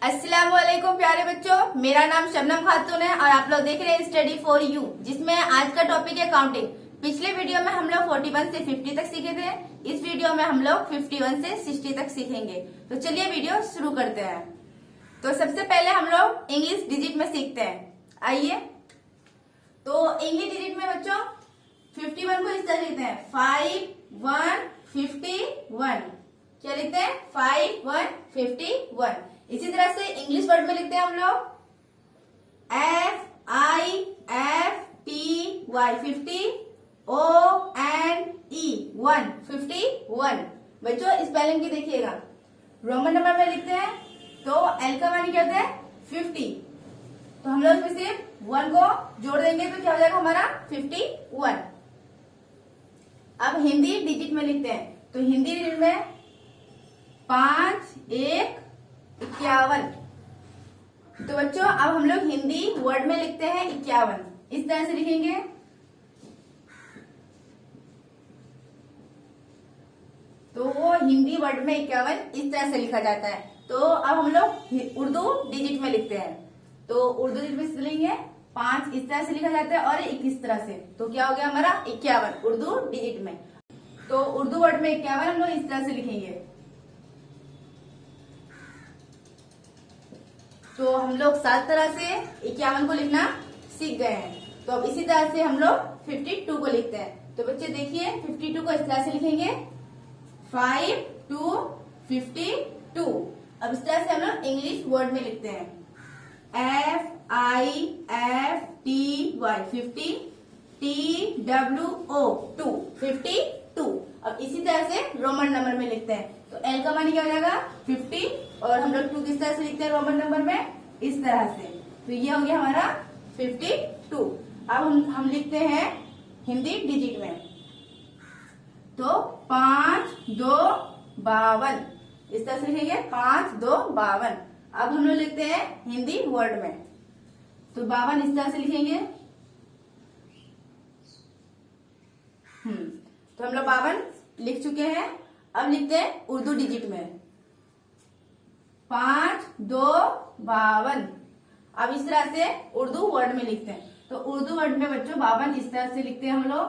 अस्सलाम वालेकुम प्यारे बच्चों, मेरा नाम शबनम खातून है और आप लोग देख रहे हैं स्टडी फॉर यू, जिसमें आज का टॉपिक है काउंटिंग। पिछले वीडियो में हम लोग 41 से 50 तक सीखे थे। इस वीडियो में हम लोग 51 से 60 तक सीखेंगे। तो चलिए वीडियो शुरू करते हैं। तो सबसे पहले हम लोग इंग्लिश डिजिट में सीखते हैं। आइए, तो इंग्लिश डिजिट में बच्चों 51 को इस तरह लिखते हैं 5 1 51। क्या लिखते हैं? 5 1 51। इसी तरह से इंग्लिश वर्ड में लिखते हैं हम लोग FIFTY 50 ONE 151। बच्चों स्पेलिंग की देखिएगा। रोमन नंबर में लिखते हैं तो L का मान क्या होता है? 50। तो हम लोग इसमें सिर्फ 1 को जोड़ देंगे तो क्या हो जाएगा हमारा? 51। अब हिंदी डिजिट में लिखते हैं तो हिंदी डिजिट में 5 1 51। तो बच्चों अब हम लोग हिंदी वर्ड में लिखते हैं 51। इस तरह से लिखेंगे। तो वो हिंदी वर्ड में 51 इस तरह से लिखा जाता है। तो अब हम लोग उर्दू डिजिट में लिखते हैं। तो उर्दू डिजिट में लिखेंगे 5 इस तरह से लिखा जाता है और 1 इस तरह से। तो क्या हो गया हमारा? 51 उर्दू डिजिट में। तो उर्दू वर्ड में 51 हम लोग इस तरह से लिखेंगे। तो हम लोग 7 तरह से 51 को लिखना सीख गए हैं। तो अब इसी तरह से हम लोग 52 को लिखते हैं। तो बच्चे देखिए 52 को इस तरह से लिखेंगे 5 2 52। अब इस तरह से हम लोग इंग्लिश वर्ड में लिखते हैं FIFTY 50 TWO 2 52। अब इसी तरह से रोमन नंबर में लिखते हैं। तो L का मान क्या हो जाएगा? 50 और हम लोग 2 किस तरह से लिखते हैं रोमन नंबर में? इस तरह से। तो ये हो गया हमारा 52। अब हम लिखते हैं हिंदी डिजिट में। तो 5 2 52 इस तरह से लिखेंगे 5 2 52। अब हम लोग लिखते हैं हिंदी वर्ड में। तो 52 इस तरह से लिखेंगे। तो हम लोग 52 लिख चुके हैं। अब लिखते हैं उर्दू डिजिट में 5 2 52। अब इस तरह से उर्दू वर्ड में लिखते हैं। तो उर्दू वर्ड में बच्चों 52 इस तरह से लिखते हैं हम लोग।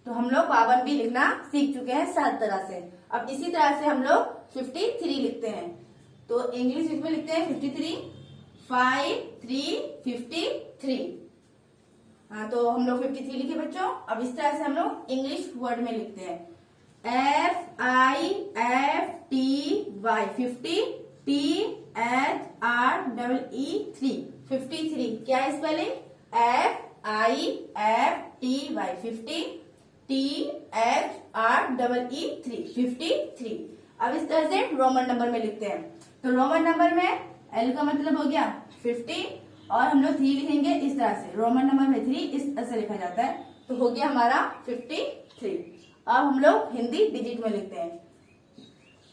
तो हम लोग 52 भी लिखना सीख चुके हैं 7 तरह से। अब इसी तरह से हम लोग 53 लिखते हैं। तो इंग्लिश में लिखते हैं 53 5 3 53। हाँ, तो हम लोग 53 लिखे बच्चों। अब इस तरह से हम लोग इंग्लिश वर्ड में लिखते हैं FIFTY 50 THREE 53। क्या है स्पेलिंग? FIFTY 50 THREE 53। अब इस तरह से रोमन नंबर में लिखते हैं। तो रोमन नंबर में L का मतलब हो गया 50 और हम लोग 3 लिखेंगे इस तरह से। रोमन नंबर में 3 इस तरह से लिखा जाता है। तो हो गया हमारा 53। अब हम लोग हिंदी डिजिट में लिखते हैं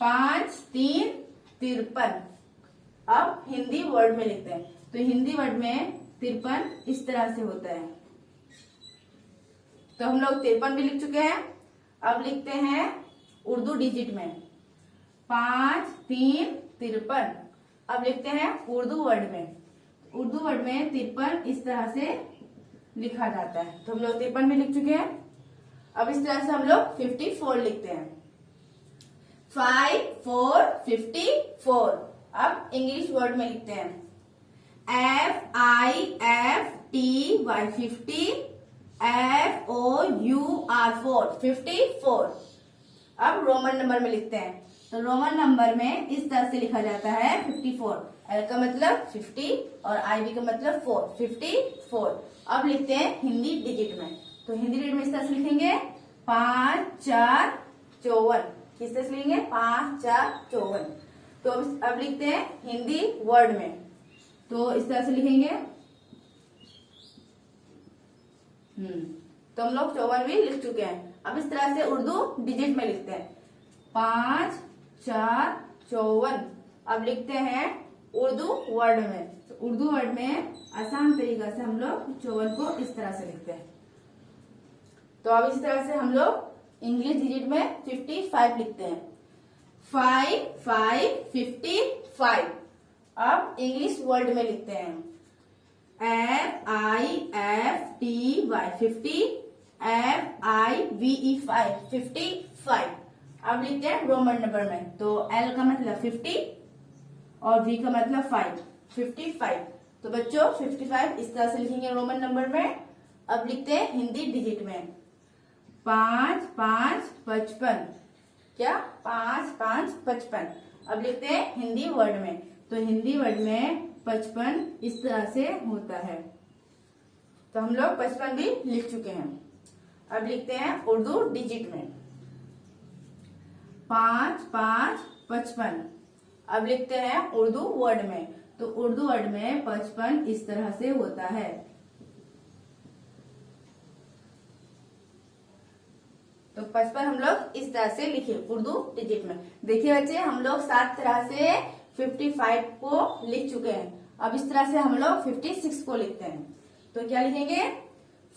5 3 53। अब हिंदी वर्ड में लिखते हैं। तो हिंदी वर्ड में 53 इस तरह से होता है। तो हम लोग 53 भी लिख चुके हैं। अब लिखते हैं उर्दू डिजिट में 5 3 53। अब लिखते हैं उर्दू वर्ड में। उर्दू वर्ड में 53 इस तरह से लिखा जाता है। तो हम लोग 53 भी लिख चुके हैं। अब इस तरह से हम लोग 54 लिखते हैं 5 4 54। अब इंग्लिश वर्ड में लिखते हैं FIFTY 50 FOUR 54। अब रोमन नंबर में लिखते हैं। तो रोमन नंबर में इस तरह से लिखा जाता है 54। L का मतलब 50 और IB का मतलब 4 54। अब लिखते हैं हिंदी डिजिट में। तो हिंदी डिजिट में इस तरह से लिखेंगे 5 4 54। किस तरह से लिखेंगे? 5 4 54। तो अब लिखते हैं हिंदी वर्ड में। तो इस तरह से लिखेंगे। तो हम लोग 54 भी लिख चुके हैं। अब इस तरह से उर्दू डिजिट में लिखते हैं 5 4 54। अब लिखते हैं उर्दू वर्ड में। तो उर्दू वर्ड में आसान तरीका से हम लोग 54 को इस तरह से लिखते हैं। तो अब इस तरह से हम लोग इंग्लिश डिजिट में 55 लिखते हैं 5 5 55। अब इंग्लिश वर्ड में लिखते हैं FIFTY 50, FIVE 5 55। अब लिखते हैं रोमन नंबर में, तो L का मतलब 50 और V का मतलब 5 55। तो बच्चों 55 इस तरह से लिखेंगे रोमन नंबर में। अब लिखते हैं हिंदी डिजिट में 5 5 55। क्या 5 5 55। अब लिखते हैं हिंदी वर्ड में, तो हिंदी वर्ड में 55 इस तरह से होता है। तो हम लोग 55 भी लिख चुके हैं। अब लिखते हैं उर्दू डिजिट में 5 5 55। अब लिखते हैं उर्दू वर्ड में, तो उर्दू वर्ड में 55 इस तरह से होता है। तो 55 हम लोग इस तरह से लिखे उर्दू डिजिट में। देखिए बच्चे, हम लोग 7 तरह से 55 को लिख चुके हैं। अब इस तरह से हम लोग 56 को लिखते हैं, तो क्या लिखेंगे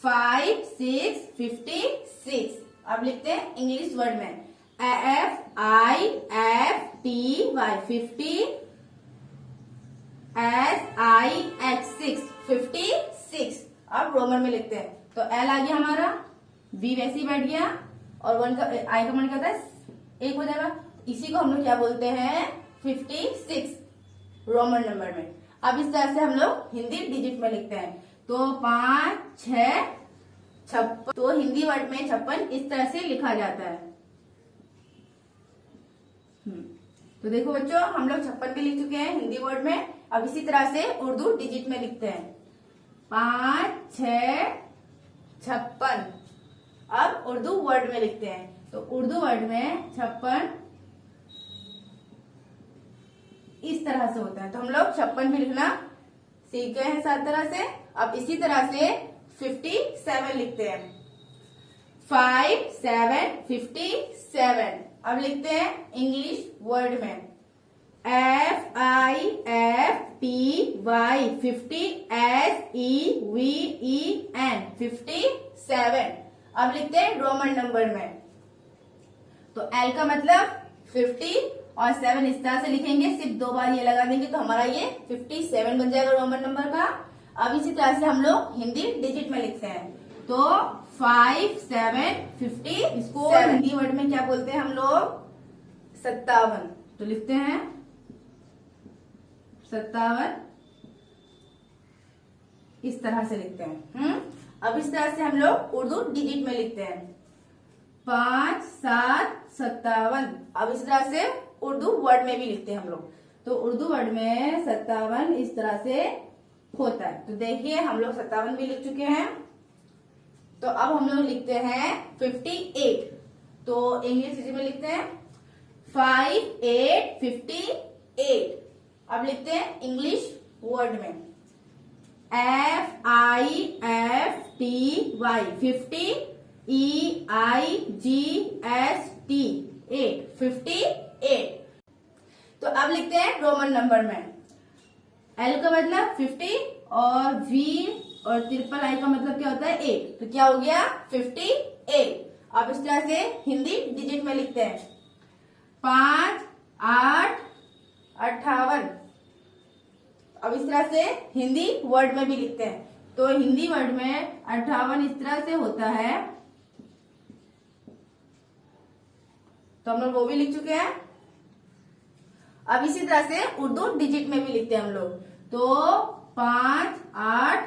5 6 56। अब लिखते हैं इंग्लिश वर्ड में FIFTY 50, SIX 56। अब रोमन में लिखते हैं, तो L आ गया हमारा, V वैसे ही बैठ गया और 1 का I का मन करता है 1 हो जाएगा। इसी को हम लोग क्या बोलते हैं 56 रोमन नंबर में। अब इस तरह से हम लोग हिंदी डिजिट में लिखते हैं, तो 5 6 56। तो हिंदी वर्ड में 56 इस तरह से लिखा जाता है। तो देखो बच्चों, हम लोग 56 भी लिख चुके हैं हिंदी वर्ड में। अब इसी तरह से उर्दू डिजिट में लिखते हैं 5 6 56। अब उर्दू वर्ड में लिखते हैं, तो उर्दू वर्ड में 56 इस तरह से होता है। तो हम लोग 56 भी लिखना सीख गए हैं 7 तरह से। अब इसी तरह से 57 लिखते हैं 5 7 57। अब लिखते हैं इंग्लिश वर्ड में FIFTY 50, SEVEN 57। अब लिखते हैं रोमन नंबर में, तो L का मतलब 50 और 7 इस तरह से लिखेंगे, सिर्फ 2 बार ये लगा देंगे तो हमारा ये 57 बन जाएगा रोमन नंबर का। अब इसी तरह से हम लोग हिंदी डिजिट में लिखते हैं, तो 5 7 50। इसको हिंदी वर्ड में क्या बोलते हैं हम लोग 57। तो लिखते हैं 57 इस तरह से लिखते हैं। अब इस तरह से हम लोग उर्दू डिजिट में लिखते हैं 5 7 57। अब इस तरह से उर्दू वर्ड में भी लिखते हैं हम लोग, तो उर्दू वर्ड में 57 इस तरह से होता है। तो देखिए हम लोग 57 भी लिख चुके हैं। तो अब हम लोग लिखते हैं 58। तो इंग्लिश डिजिट में लिखते हैं 5 8 58। अब लिखते हैं इंग्लिश वर्ड में FIFTY 50, EIGST 58। तो अब लिखते हैं रोमन नंबर में L का मतलब 50 और V और ट्रिपल I का मतलब क्या होता है 8। तो क्या हो गया 58। अब इस तरह से हिंदी डिजिट में लिखते हैं 5 8 58। अब इस तरह से हिंदी वर्ड में भी लिखते हैं, तो हिंदी वर्ड में 58 इस तरह से होता है। तो हम लोग वो भी लिख चुके हैं। अब इसी तरह से उर्दू डिजिट में भी लिखते हैं हम लोग, तो 5 8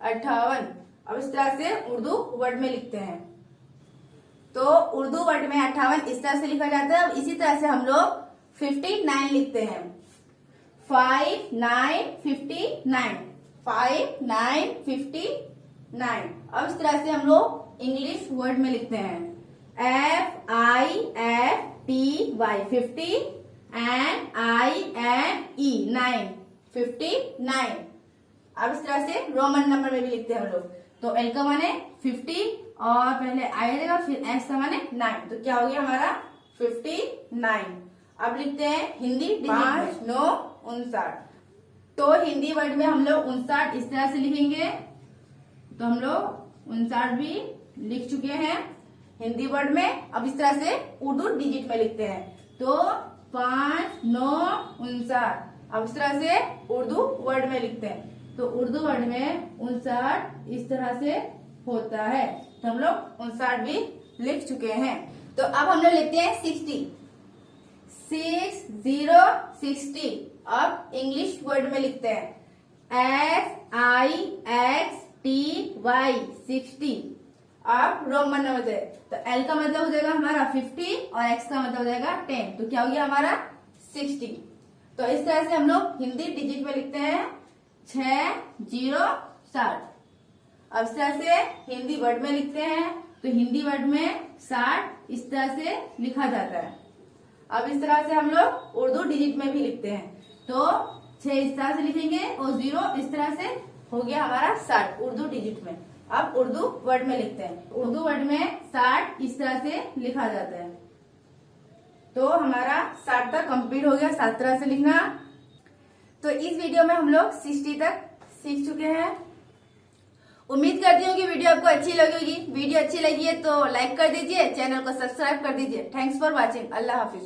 58। अब इस तरह से उर्दू वर्ड में लिखते हैं, तो उर्दू वर्ड में 58 इस तरह से लिखा जाता है। अब इसी तरह से हम लोग 59 लिखते हैं 5 9 59 5 9 59। अब इस तरह से हम लोग इंग्लिश वर्ड में लिखते हैं FIFTY 50 and INE 9 59। अब इस तरह से रोमन नंबर में भी लिखते हैं हम लोग, तो L का माने 50 और पहले I आ जाएगा, फिर S का माने 9। तो क्या हो गया हमारा 59। अब लिखते हैं हिंदी 5 9 59। तो हिंदी वर्ड में हम लोग 59 इस तरह से लिखेंगे, तो हम लोग 59 भी लिख चुके हैं हिंदी वर्ड में। अब इस तरह से उर्दू डिजिट में लिखते हैं, तो 5 9 59। अब इस तरह से उर्दू वर्ड में लिखते हैं, तो उर्दू वर्ड में 59 इस तरह से होता है। तो हम लोग 59 भी लिख चुके हैं। तो अब हम लोग लिखते हैं 60, 60। अब इंग्लिश वर्ड में लिखते हैं SIXTY 60। अब रोमन में होते हैं, तो L का मतलब हो जाएगा हमारा 50 और X का मतलब हो जाएगा 10, तो क्या हो गया हमारा 60। तो इस तरह से हम लोग हिंदी डिजिट में लिखते हैं 6060। अब इस तरह से हिंदी वर्ड में लिखते हैं, तो हिंदी वर्ड में 60 इस तरह से लिखा जाता है। अब इस तरह से हम लोग उर्दू डिजिट में भी लिखते हैं, तो 6 इस तरह से लिखेंगे और 0 इस तरह से हो गया हमारा 60 उर्दू डिजिट में। अब उर्दू वर्ड में लिखते हैं, उर्दू वर्ड में 60 इस तरह से लिखा जाता है। तो हमारा 60 तक कंप्लीट हो गया 7 तरह से लिखना। तो इस वीडियो में हम लोग 60 तक सीख चुके हैं। उम्मीद करती हूँ कि वीडियो आपको अच्छी लगेगी। वीडियो अच्छी लगी है तो लाइक कर दीजिए, चैनल को सब्सक्राइब कर दीजिए। Thanks for watching. Allah Hafiz.